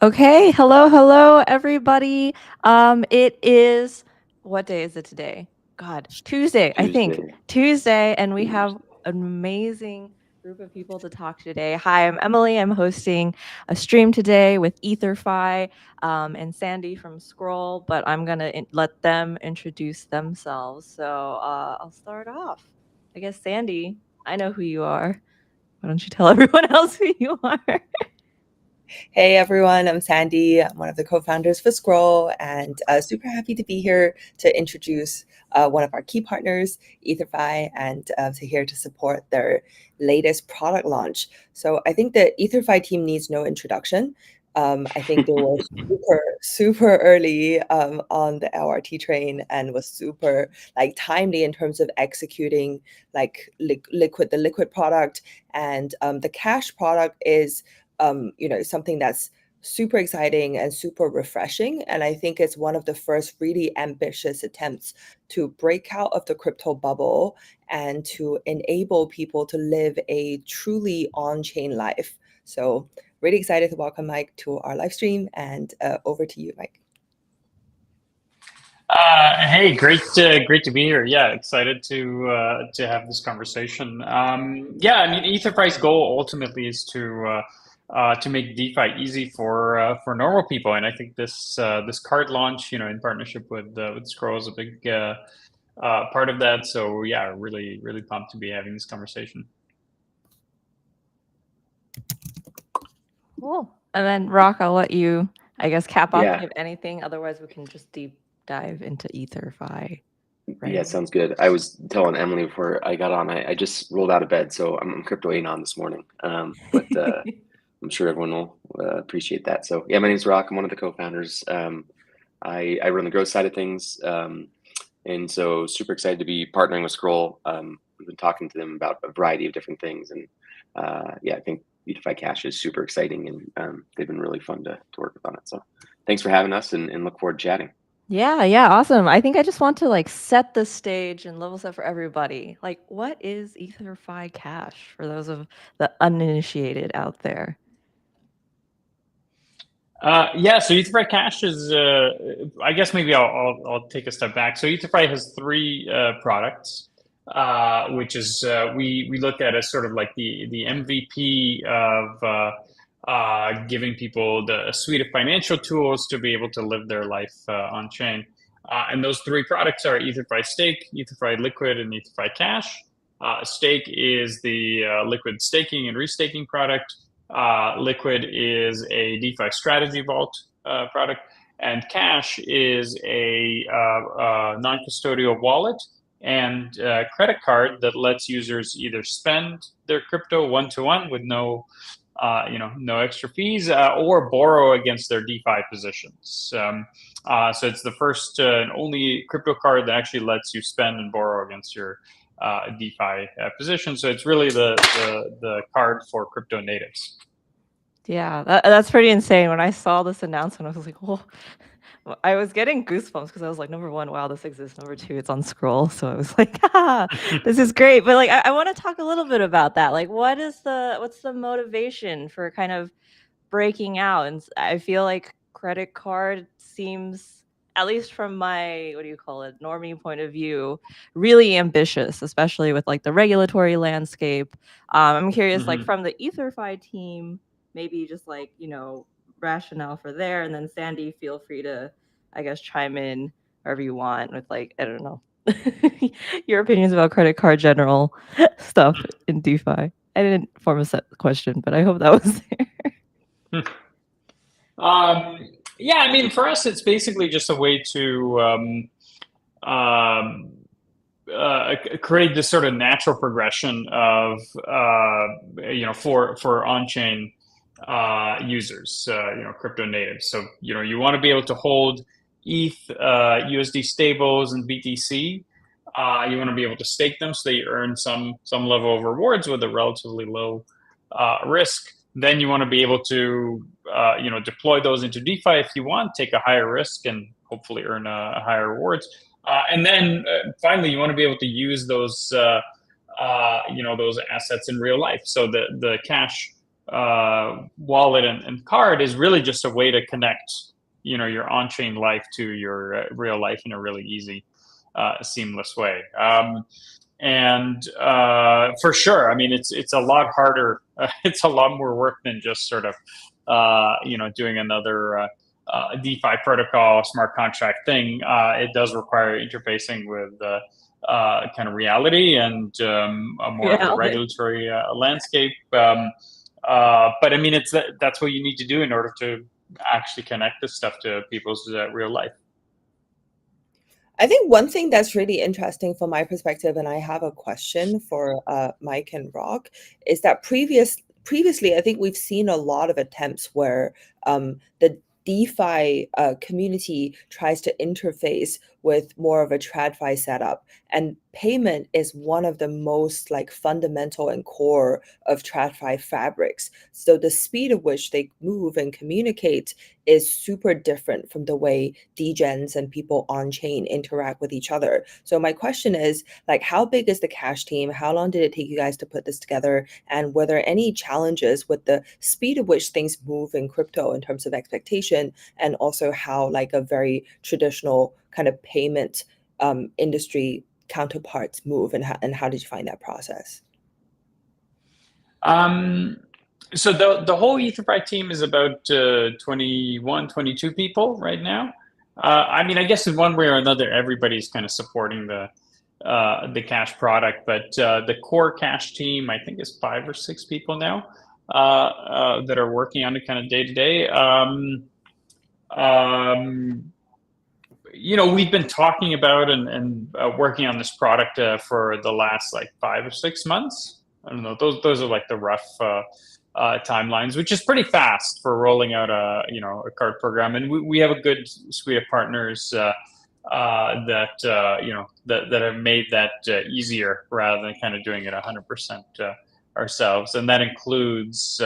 Okay, hello, everybody. It is, what day is it today? God, Tuesday, I think. Tuesday. Tuesday, and we have Tuesday. an amazing group of people to talk to today. Hi, I'm Emily. I'm hosting a stream today with Etherfi and Sandy from Scroll, but I'm gonna let them introduce themselves. So I'll start off. I guess Sandy, I know who you are. Why don't you tell everyone else who you are? Hey everyone, I'm Sandy. I'm one of the co-founders for Scroll and super happy to be here to introduce one of our key partners, Etherfi, and to here to support their latest product launch. So I think the Etherfi team needs no introduction. I think they were super early on the LRT train and was super timely in terms of executing the liquid product, and the cash product is something that's super exciting and super refreshing. And I think it's one of the first really ambitious attempts to break out of the crypto bubble and to enable people to live a truly on-chain life. So really excited to welcome Mike to our live stream, and over to you, Mike. Hey, great to be here. Yeah, excited to have this conversation. Yeah, I mean, Etherfi's goal ultimately is to make DeFi easy for normal people, and I think this card launch, in partnership with Scroll, is a big part of that. So yeah, really pumped to be having this conversation. Cool. And then Rock, I'll let you, I guess, cap off Yeah. if you have anything. Otherwise, we can just deep dive into Etherfi. Right. Yeah, sounds good. I was telling Emily before I got on, I just rolled out of bed, so I'm crypto anon this morning. But I'm sure everyone will appreciate that. So yeah, my name's Rock. I'm one of the co-founders. I run the growth side of things. And so super excited to be partnering with Scroll. We've been talking to them about a variety of different things. And yeah, I think Etherfi Cash is super exciting, and they've been really fun to work with on it. So thanks for having us, and look forward to chatting. Yeah, awesome. I think I just want to set the stage and level set for everybody. What is Etherfi Cash for those of the uninitiated out there? Yeah, so Etherfi Cash is, I guess maybe I'll take a step back. So Etherfi has three products, which is we look at as sort of like the MVP of giving people a suite of financial tools to be able to live their life on chain. And those three products are Etherfi Stake, Etherfi Liquid, and Etherfi Cash. Stake is the liquid staking and restaking product. Liquid is a DeFi strategy vault product, and Cash is a non-custodial wallet and credit card that lets users either spend their crypto one-to-one with no extra fees, or borrow against their DeFi positions. So it's the first and only crypto card that actually lets you spend and borrow against your DeFi position. So it's really the card for crypto natives. Yeah, that's pretty insane. When I saw this announcement, I was like, "Whoa!" I was getting goosebumps because I was like, number one, wow, this exists. Number two, it's on Scroll, so I was like, this is great. But I want to talk a little bit about that. What's the motivation for kind of breaking out? And I feel like credit card seems, at least from my, what do you call it, normie point of view, really ambitious, especially with the regulatory landscape. I'm curious, from the Etherfi team, maybe just rationale for there, and then Sandy, feel free to, I guess, chime in wherever you want with I don't know, your opinions about credit card general stuff in DeFi. I didn't form a set question, but I hope that was there. Yeah, I mean, for us, it's basically just a way to create this sort of natural progression of for on-chain users, crypto natives. So you want to be able to hold ETH, USD stables, and BTC. You want to be able to stake them so that you earn some level of rewards with a relatively low risk. Then you want to be able to deploy those into DeFi if you want, take a higher risk, and hopefully earn a higher rewards. And then finally, you want to be able to use those those assets in real life. So the cash wallet and card is really just a way to connect, your on-chain life to your real life in a really easy, seamless way. And for sure, I mean, it's a lot harder. It's a lot more work than just sort of, doing another DeFi protocol smart contract thing. It does require interfacing with kind of reality and more of the regulatory landscape. But I mean, that's what you need to do in order to actually connect this stuff to people's real life. I think one thing that's really interesting from my perspective, and I have a question for Mike and Rok, is that previously, I think we've seen a lot of attempts where the DeFi community tries to interface with more of a TradFi setup, and payment is one of the most like fundamental and core of TradFi fabrics. So the speed at which they move and communicate is super different from the way degens and people on chain interact with each other. So my question is, like, how big is the Cash team? How long did it take you guys to put this together? And were there any challenges with the speed at which things move in crypto in terms of expectation, and also how like a very traditional kind of payment industry counterparts move, and how did you find that process? So the whole Etherfi team is about 21, 22 people right now. I mean, I guess in one way or another, everybody's kind of supporting the Cash product, but the core Cash team, I think, is 5 or 6 people now that are working on it kind of day to day. We've been talking about and working on this product for the last like 5 or 6 months. I don't know. Those are like the rough timelines, which is pretty fast for rolling out a card program. And we have a good suite of partners that have made that easier rather than kind of doing it 100% ourselves. And that includes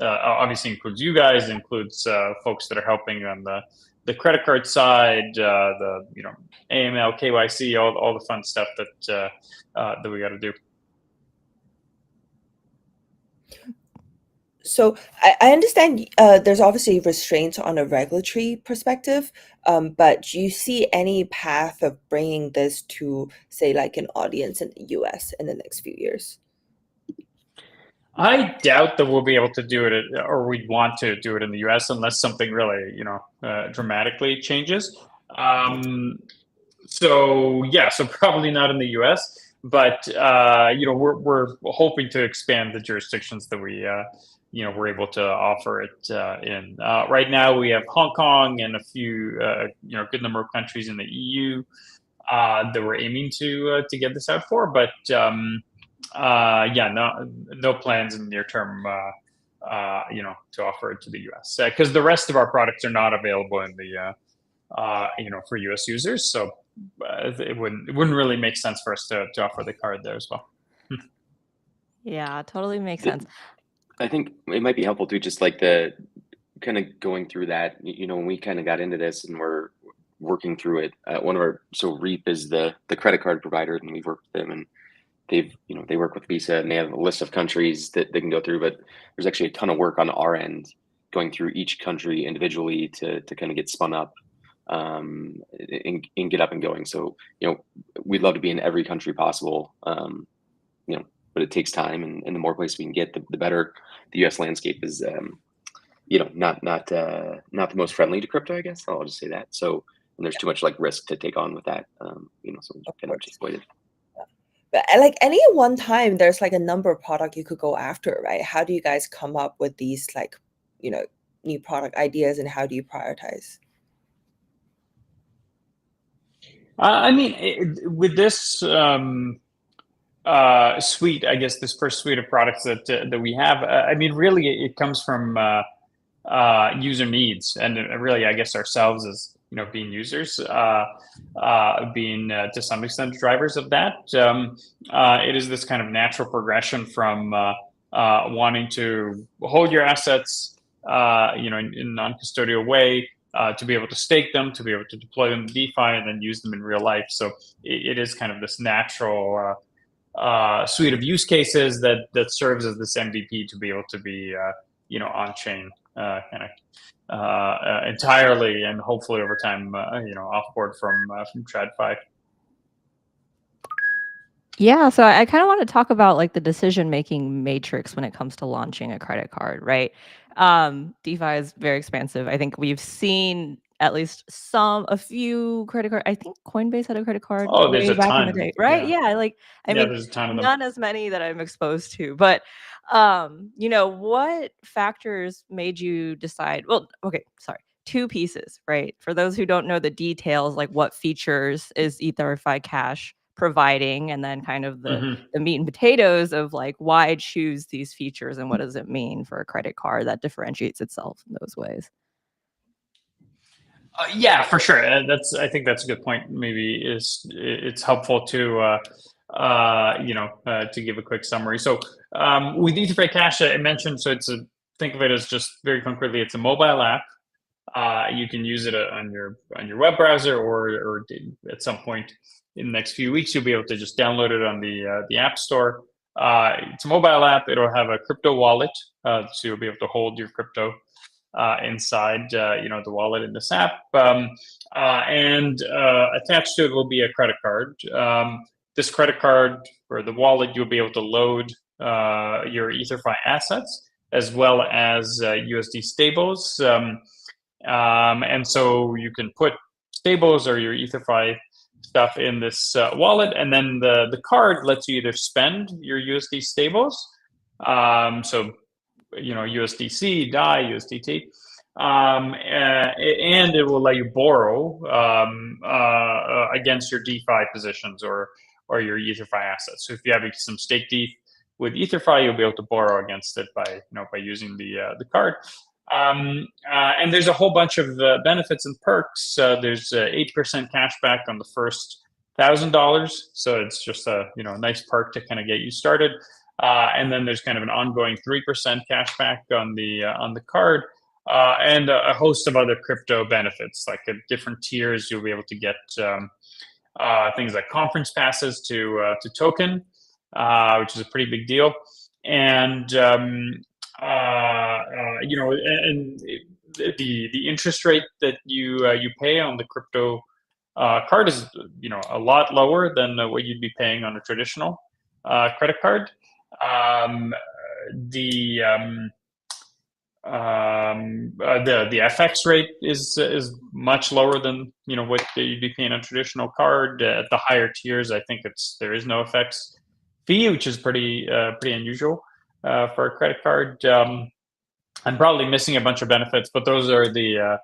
obviously includes you guys, includes folks that are helping on the credit card side, the AML, KYC, all the fun stuff that we got to do. So I understand there's obviously restraints on a regulatory perspective, but do you see any path of bringing this to, say, like an audience in the US in the next few years? I doubt that we'll be able to do it, or we'd want to do it in the US unless something really, dramatically changes. So probably not in the US, but we're hoping to expand the jurisdictions that we're able to offer it in. Right now, we have Hong Kong and a few, good number of countries in the EU that we're aiming to get this out for, but. No plans in the near term, to offer it to the US because the rest of our products are not available in the, for US users. So it wouldn't really make sense for us to offer the card there as well. Yeah, totally makes sense. I think it might be helpful to just like the kind of going through that, when we kind of got into this and we're working through it, so Reap is the credit card provider, and we've worked with them, and they work with Visa, and they have a list of countries that they can go through, but there's actually a ton of work on our end going through each country individually to kind of get spun up and get up and going. So, we'd love to be in every country possible, but it takes time, and the more places we can get, the better. The US landscape is, not the most friendly to crypto, I guess. I'll just say that. So, and there's too much like risk to take on with that, so we kind of just waited. But like any one time, there's like a number of product you could go after, right? How do you guys come up with these like, new product ideas, and how do you prioritize? I mean, with this suite, I guess this first suite of products that we have, I mean, really, it comes from user needs, and really, I guess ourselves as being users, being to some extent drivers of that. It is this kind of natural progression from wanting to hold your assets, in a non-custodial way, to be able to stake them, to be able to deploy them to DeFi, and then use them in real life. So it is kind of this natural suite of use cases that serves as this MVP to be able to be on chain kind of entirely, and hopefully over time offboard from TradFi. Yeah, so I kind of want to talk about like the decision-making matrix when it comes to launching a credit card, right? DeFi is very expansive. I think we've seen at least a few credit card. I think Coinbase had a credit card Oh, there's way a back in the ton. day, right? Yeah, Yeah, I mean, there's a ton of them. none as many that I'm exposed to, but what factors made you decide? Well, okay, sorry. Two pieces, right? For those who don't know the details, like what features is Etherfi Cash providing, and then kind of the meat and potatoes of like why choose these features and what does it mean for a credit card that differentiates itself in those ways. Yeah, for sure. I think that's a good point. Maybe it's helpful to to give a quick summary. So with Etherfi Cash, I mentioned, so think of it as just very concretely, it's a mobile app. You can use it on your web browser, or at some point in the next few weeks, you'll be able to just download it on the App Store. It's a mobile app. It'll have a crypto wallet, so you'll be able to hold your crypto inside the wallet in this app, and attached to it will be a credit card. This credit card or the wallet, you'll be able to load your Etherfi assets as well as USD stables. And so you can put stables or your Etherfi stuff in this wallet, and then the card lets you either spend your USD stables, so USDC, DAI, USDT, and it will let you borrow against your DeFi positions or your Etherfi assets. So if you have some stake DETH with Etherfi, you'll be able to borrow against it by using the card. And there's a whole bunch of benefits and perks. There's 8% cash back on the first $1,000, so it's just a nice perk to kind of get you started. And then there's kind of an ongoing 3% cash back on the card, and a host of other crypto benefits, like at different tiers. You'll be able to get things like conference passes to Token, which is a pretty big deal, and and the interest rate that you pay on the crypto card is a lot lower than what you'd be paying on a traditional credit card. The FX rate is much lower than what you'd be paying on a traditional card. At the higher tiers, I think there is no FX fee, which is pretty unusual for a credit card. I'm probably missing a bunch of benefits, but those are the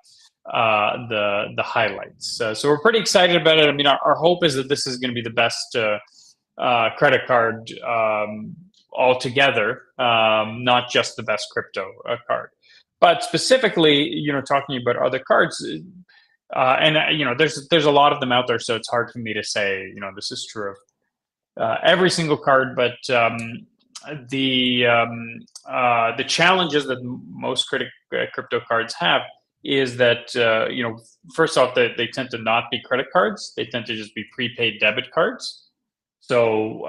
highlights. So we're pretty excited about it. I mean, our hope is that this is going to be the best credit card altogether, not just the best crypto card. But specifically, talking about other cards, and there's a lot of them out there, so it's hard for me to say this is true of every single card. But the challenges that most crypto cards have is that first off, they tend to not be credit cards. They tend to just be prepaid debit cards. So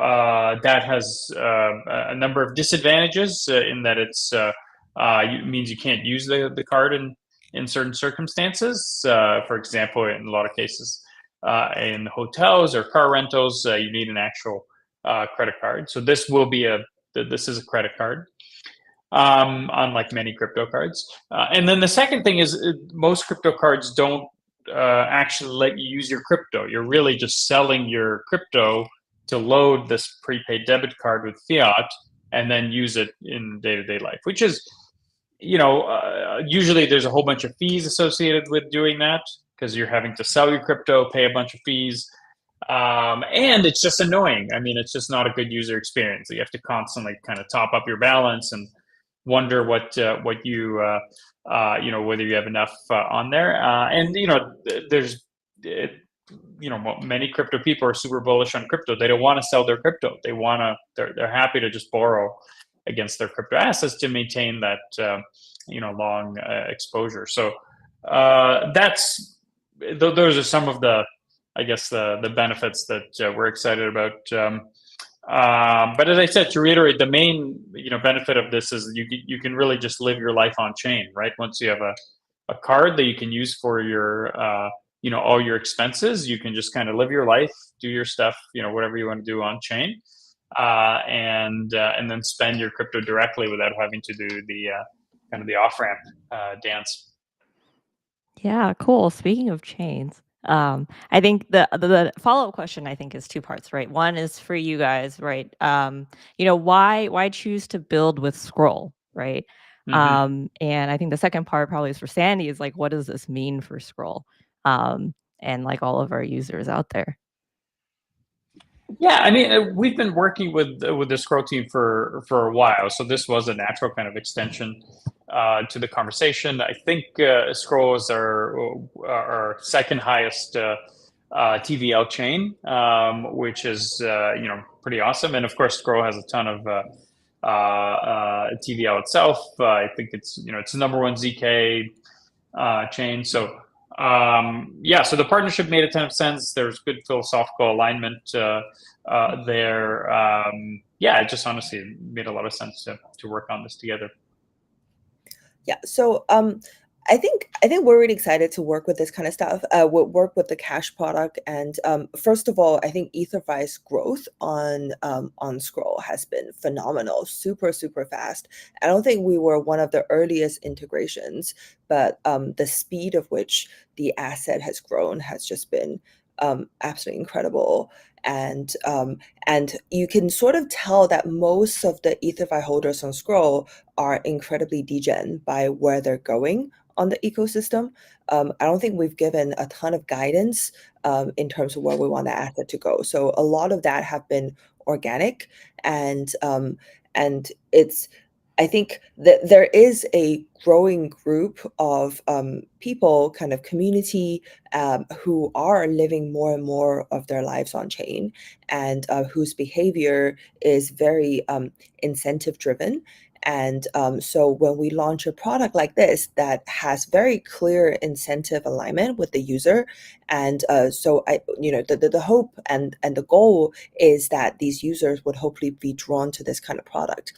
that has a number of disadvantages in that it means you can't use the card in certain circumstances. For example, in a lot of cases, in hotels or car rentals, you need an actual credit card. So this is a credit card, unlike many crypto cards. And then the second thing is most crypto cards don't actually let you use your crypto. You're really just selling your crypto to load this prepaid debit card with fiat and then use it in day-to-day life, which is, usually there's a whole bunch of fees associated with doing that because you're having to sell your crypto, pay a bunch of fees, and it's just annoying. I mean, it's just not a good user experience. You have to constantly kind of top up your balance and wonder what you whether you have enough on there. And many crypto people are super bullish on crypto. They don't want to sell their crypto. They're happy to just borrow against their crypto assets to maintain that long exposure. So those are some of the benefits that we're excited about But as I said, to reiterate, the main benefit of this is you can really just live your life on chain, right? Once you have a card that you can use for your all your expenses, you can just kind of live your life, do your stuff, whatever you want to do on chain, and then spend your crypto directly without having to do the kind of the off ramp dance. Yeah, cool. Speaking of chains, I think the follow-up question I think is two parts, right? One is for you guys, right? Why choose to build with Scroll, right? Mm-hmm. And I think the second part probably is for Sandy, is like, what does this mean for Scroll, and like all of our users out there? Yeah, I mean, we've been working with the Scroll team for a while, so this was a natural kind of extension to the conversation. I think Scroll is our second highest TVL chain, which is pretty awesome. And of course, Scroll has a ton of TVL itself. I think it's it's the number one ZK chain. So so the partnership made a ton of sense. There's good philosophical alignment there. It just honestly made a lot of sense to work on this together. Yeah. So I think we're really excited to work with this kind of stuff. We'll work with the cash product, and first of all, I think Etherfi's growth on Scroll has been phenomenal, super fast. I don't think we were one of the earliest integrations, but the speed of which the asset has grown has just been absolutely incredible. And you can sort of tell that most of the Etherfi holders on Scroll are incredibly degen by where they're going on the ecosystem. I don't think we've given a ton of guidance in terms of where we want the asset to go. So a lot of that have been organic, and it's, I think that there is a growing group of people, kind of community, who are living more and more of their lives on chain, and whose behavior is very incentive driven. And so when we launch a product like this that has very clear incentive alignment with the user, and so the hope and the goal is that these users would hopefully be drawn to this kind of product.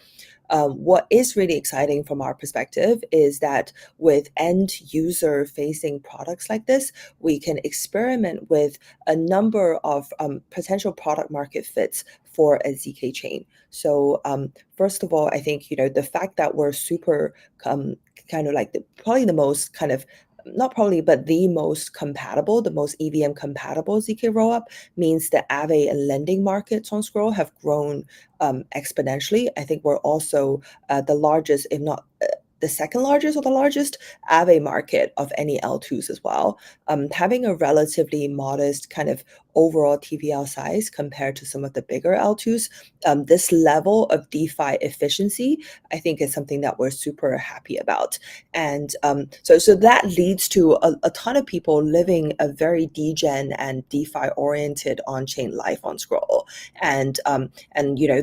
What is really exciting from our perspective is that with end user facing products like this, we can experiment with a number of potential product market fits for a ZK chain. So first of all, I think the fact that we're super kind of like probably the most kind of, not probably, but the most compatible, the most EVM compatible ZK rollup means the Aave and lending markets on Scroll have grown exponentially. I think we're also the largest, if not the second largest or the largest Aave market of any L2s as well. Having a relatively modest kind of overall TVL size compared to some of the bigger L2s, this level of DeFi efficiency, I think, is something that we're super happy about. And so that leads to a ton of people living a very degen and DeFi oriented on-chain life on Scroll. And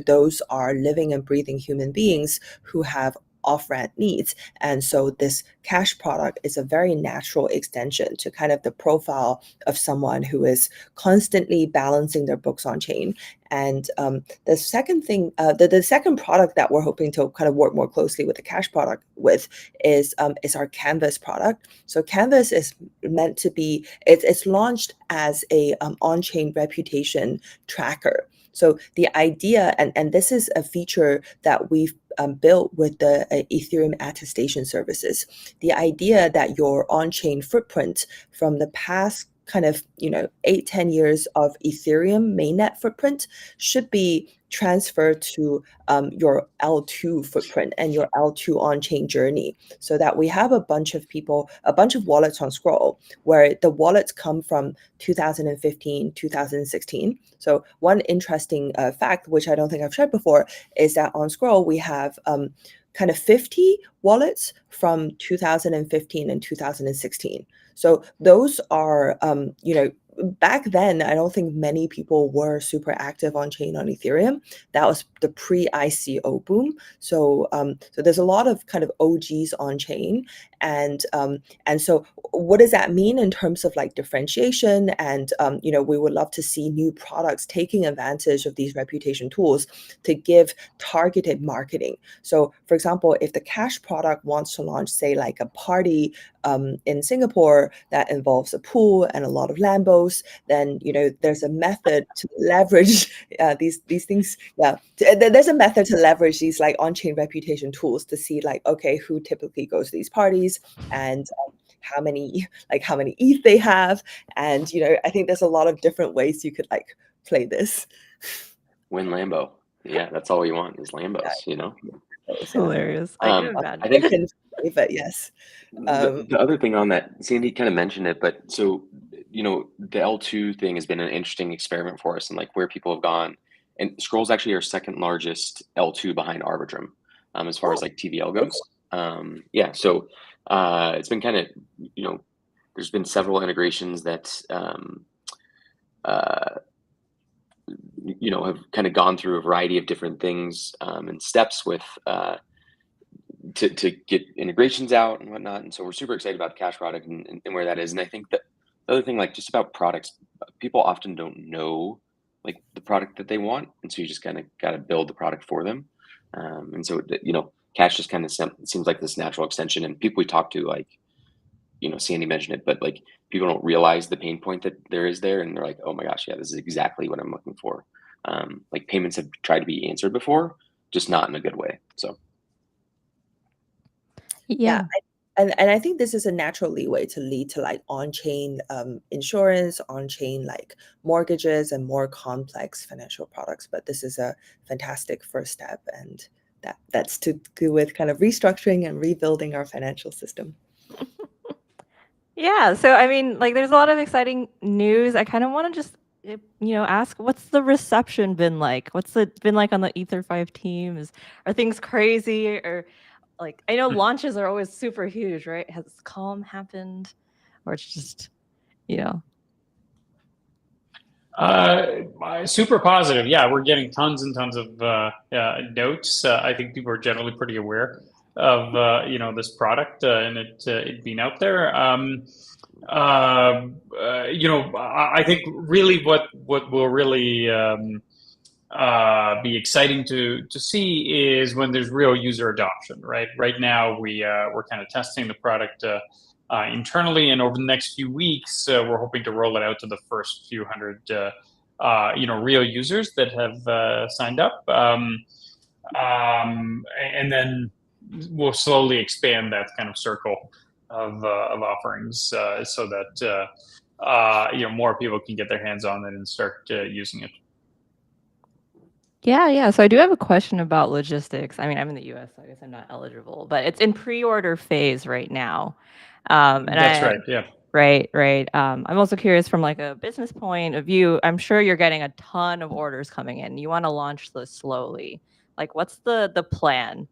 those are living and breathing human beings who have off-ramp needs. And so this cash product is a very natural extension to kind of the profile of someone who is constantly balancing their books on chain. And the second thing, the second product that we're hoping to kind of work more closely with the cash product with is our Canvas product. So Canvas is meant to be, it's launched as a on-chain reputation tracker. So the idea, and this is a feature that we've built with the Ethereum attestation services, the idea that your on-chain footprint from the past kind of 8-10 years of Ethereum mainnet footprint should be transferred to your L2 footprint and your L2 on-chain journey, so that we have a bunch of people, a bunch of wallets on Scroll where the wallets come from 2015, 2016. So one interesting fact, which I don't think I've shared before, is that on Scroll we have kind of 50 wallets from 2015 and 2016. So those are, back then, I don't think many people were super active on chain on Ethereum. That was the pre-ICO boom. So so there's a lot of kind of OGs on chain, and so what does that mean in terms of like differentiation? And you know, we would love to see new products taking advantage of these reputation tools to give targeted marketing. So for example, if the cash product wants to launch, say, like a party in Singapore that involves a pool and a lot of Lambos, then you know there's a method to leverage these things. Yeah, there's a method to leverage these like on-chain reputation tools to see like, okay, who typically goes to these parties, and how many ETH they have, and you know, I think there's a lot of different ways you could like play this. Win Lambo. Yeah, that's all we want is Lambos, you know. It's hilarious. I can I imagine. think But yes, the other thing on that, Sandy kind of mentioned it, but so, you know, the L2 thing has been an interesting experiment for us and like where people have gone. And Scroll's actually our second largest L2 behind Arbitrum, as far as like TVL goes. Yeah, so it's been kind of, you know, there's been several integrations that, you know, have kind of gone through a variety of different things and steps with to get integrations out and whatnot. And so we're super excited about the cash product and where that is. And I think that the other thing, like just about products, people often don't know like the product that they want. And so you just kind of got to build the product for them. And so, you know, cash just kind of seems like this natural extension. And people we talk to, like, you know, Sandy mentioned it, but like people don't realize the pain point that there is there. And they're like, oh my gosh, yeah, this is exactly what I'm looking for. Like payments have tried to be answered before, just not in a good way. So. Yeah. And I think this is a natural leeway to lead to like on-chain insurance, on-chain like mortgages, and more complex financial products. But this is a fantastic first step, and that's to do with kind of restructuring and rebuilding our financial system. Yeah, so I mean, like, there's a lot of exciting news. I kind of want to just, you know, ask, what's the reception been like? What's it been like on the Ether5 team? Are things crazy? Or like, I know launches are always super huge, right? Has calm happened, or it's just, you know? Super positive. Yeah, we're getting tons and tons of notes. I think people are generally pretty aware of you know, this product and it being out there. You know, I think really what will really be exciting to see is when there's real user adoption. Right now we're kind of testing the product internally, and over the next few weeks we're hoping to roll it out to the first few hundred you know, real users that have signed up, and then we'll slowly expand that kind of circle of offerings so that you know, more people can get their hands on it and start using it. Yeah. So I do have a question about logistics. I mean, I'm in the US, so I guess I'm not eligible, but it's in pre-order phase right now. And That's right. Yeah. Right. I'm also curious from like a business point of view. I'm sure you're getting a ton of orders coming in. You want to launch this slowly. Like, what's the plan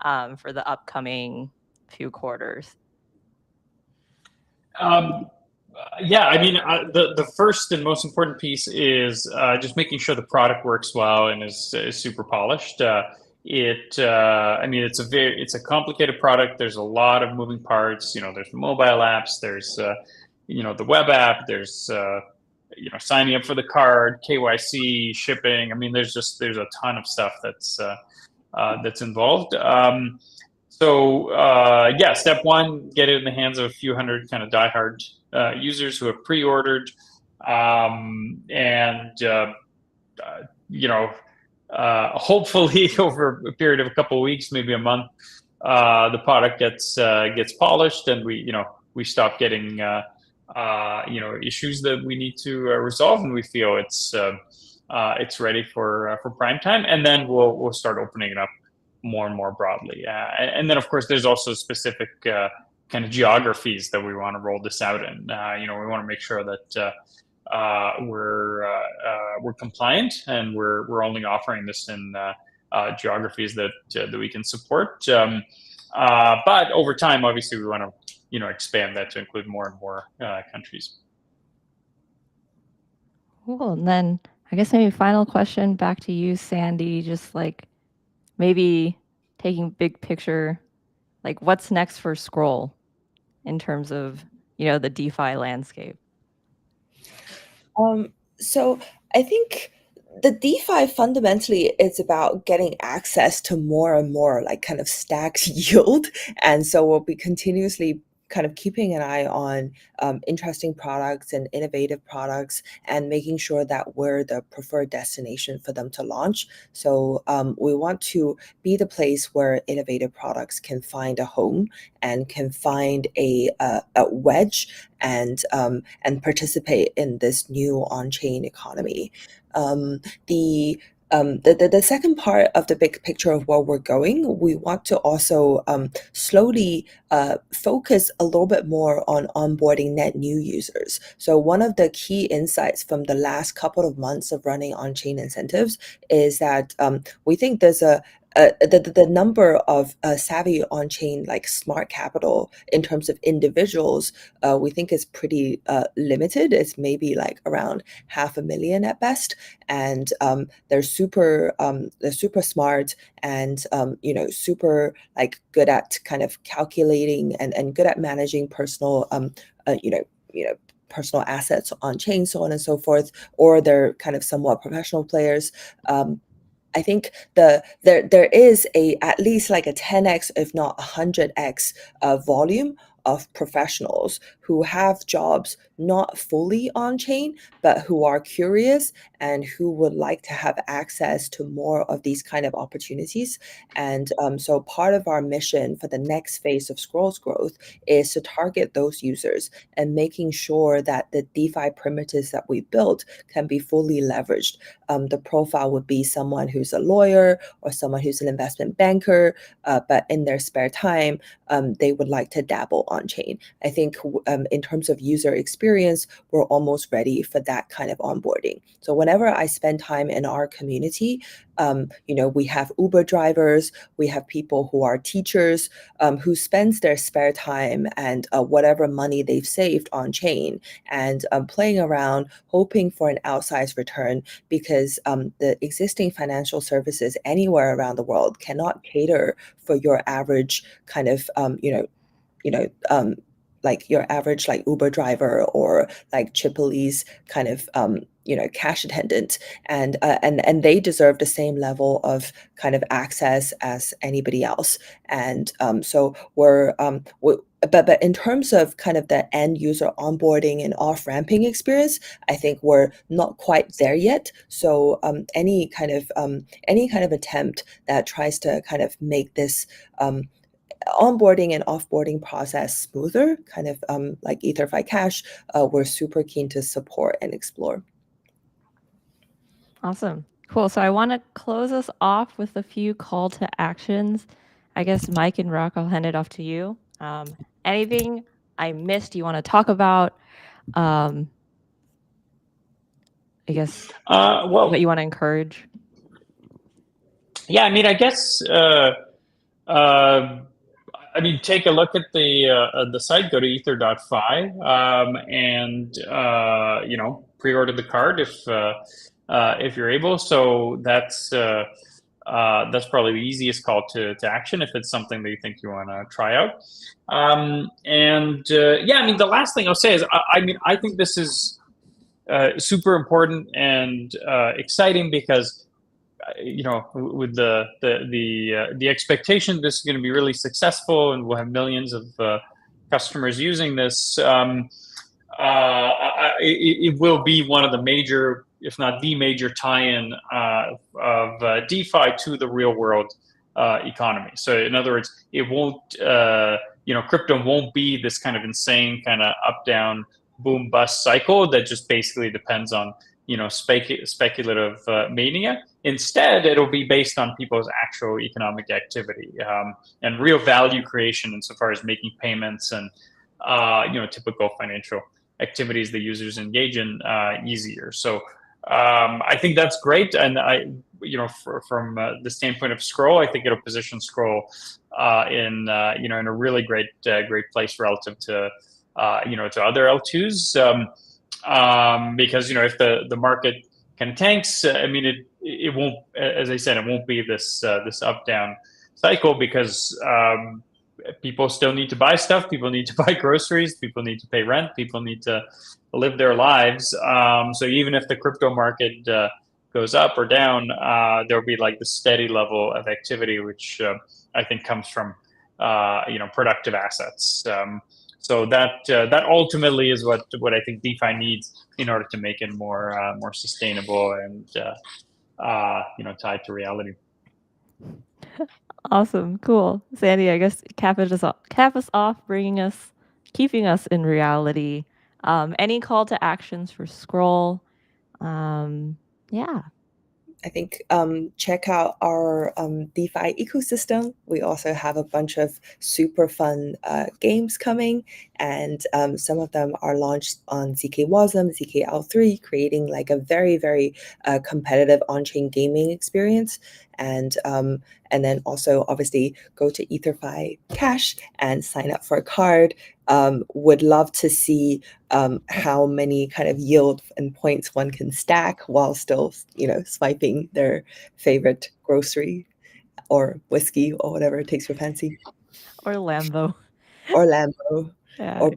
for the upcoming few quarters? Yeah, I mean, the first and most important piece is just making sure the product works well and is super polished. I mean, it's a complicated product. There's a lot of moving parts. You know, there's mobile apps. There's you know, the web app. There's you know, signing up for the card, KYC, shipping. I mean, there's a ton of stuff that's involved. So yeah, step one, get it in the hands of a few hundred kind of diehard users who have pre-ordered, and you know, hopefully over a period of a couple of weeks, maybe a month, the product gets polished, and we stop getting you know, issues that we need to resolve, and we feel it's ready for prime time, and then we'll start opening it up more and more broadly. And then, of course, there's also specific kind of geographies that we want to roll this out in. You know, we want to make sure that we're compliant, and we're only offering this in geographies that we can support. But over time, obviously, we want to, you know, expand that to include more and more countries. Cool. And then I guess maybe final question back to you, Sandy, just like maybe taking big picture, like what's next for Scroll in terms of, the DeFi landscape? So I think the DeFi fundamentally is about getting access to more and more like kind of stacked yield. And so we'll be continuously kind of keeping an eye on interesting products and innovative products and making sure that we're the preferred destination for them to launch. So we want to be the place where innovative products can find a home and can find a wedge and participate in this new on-chain economy. Um, the second part of the big picture of where we're going, we want to also slowly focus a little bit more on onboarding net new users. So one of the key insights from the last couple of months of running on-chain incentives is that we think there's the number of savvy on-chain like smart capital in terms of individuals, we think is pretty limited. It's maybe like around 500,000 at best, and they're super smart and super like good at kind of calculating and good at managing personal uh, you know personal assets on chain, so on and so forth, or they're kind of somewhat professional players. I think there is a at least like a 10x, if not 100x, volume of professionals who have jobs not fully on chain, but who are curious and who would like to have access to more of these kind of opportunities. And so part of our mission for the next phase of Scroll's growth is to target those users and making sure that the DeFi primitives that we built can be fully leveraged. The profile would be someone who's a lawyer or someone who's an investment banker, but in their spare time, they would like to dabble on chain. I think in terms of user experience, we're almost ready for that kind of onboarding. So whenever I spend time in our community, we have Uber drivers, we have people who are teachers, who spends their spare time and whatever money they've saved on chain and playing around, hoping for an outsized return, because the existing financial services anywhere around the world cannot cater for your average kind of like your average like Uber driver or like Chipole's kind of cash attendant, and they deserve the same level of kind of access as anybody else. And so but in terms of kind of the end user onboarding and off ramping experience, I think we're not quite there yet. So any kind of attempt that tries to kind of make this onboarding and offboarding process smoother, kind of like Etherfi Cash, we're super keen to support and explore. Awesome. Cool. So I want to close us off with a few call to actions. I guess Mike and Rock, I'll hand it off to you. Anything I missed you want to talk about? I guess what you want to encourage? Yeah, I mean, I guess take a look at the site. Go to ether.fi and pre-order the card if you're able. So that's probably the easiest call to action if it's something that you think you want to try out. The last thing I'll say is I think this is super important and exciting because with the expectation this is going to be really successful and we'll have millions of customers using this, it will be one of the major, if not the major, tie-in of DeFi to the real world economy. So in other words, it won't, crypto won't be this kind of insane kind of up-down boom bust cycle that just basically depends on speculative mania. Instead, it'll be based on people's actual economic activity and real value creation insofar as making payments and typical financial activities the users engage in easier. So I think that's great, and from the standpoint of Scroll, I think it'll position Scroll in a really great place relative to to other L2s. Because if the market kind of tanks, I mean it won't, as I said, it won't be this up down cycle, because people still need to buy stuff. People need to buy groceries. People need to pay rent. People need to live their lives. So even if the crypto market goes up or down, there'll be like the steady level of activity, which I think comes from productive assets. So that ultimately is what I think DeFi needs in order to make it more sustainable and tied to reality. Awesome, cool, Sandy. I guess cap us off, keeping us in reality. Any call to actions for Scroll? Yeah. I think check out our DeFi ecosystem. We also have a bunch of super fun games coming, and some of them are launched on zkWasm, zkL3, creating like a very, very competitive on-chain gaming experience. And then also obviously go to Etherfi Cash and sign up for a card. Would love to see how many kind of yield and points one can stack while still, swiping their favorite grocery or whiskey or whatever it takes your fancy. Or Lambo. Or Lambo. Yeah. Or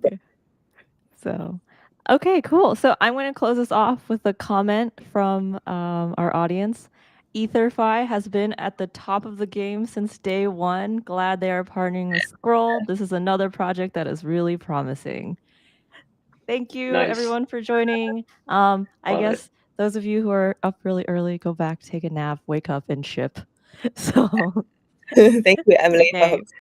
So, okay, cool. So I'm going to close this off with a comment from our audience. Etherfi has been at the top of the game since day one. Glad they are partnering with Scroll. This is another project that is really promising. Thank you, Nice. everyone, for joining. I guess those of you who are up really early, go back, take a nap, wake up, and ship. So thank you, Emily, okay. for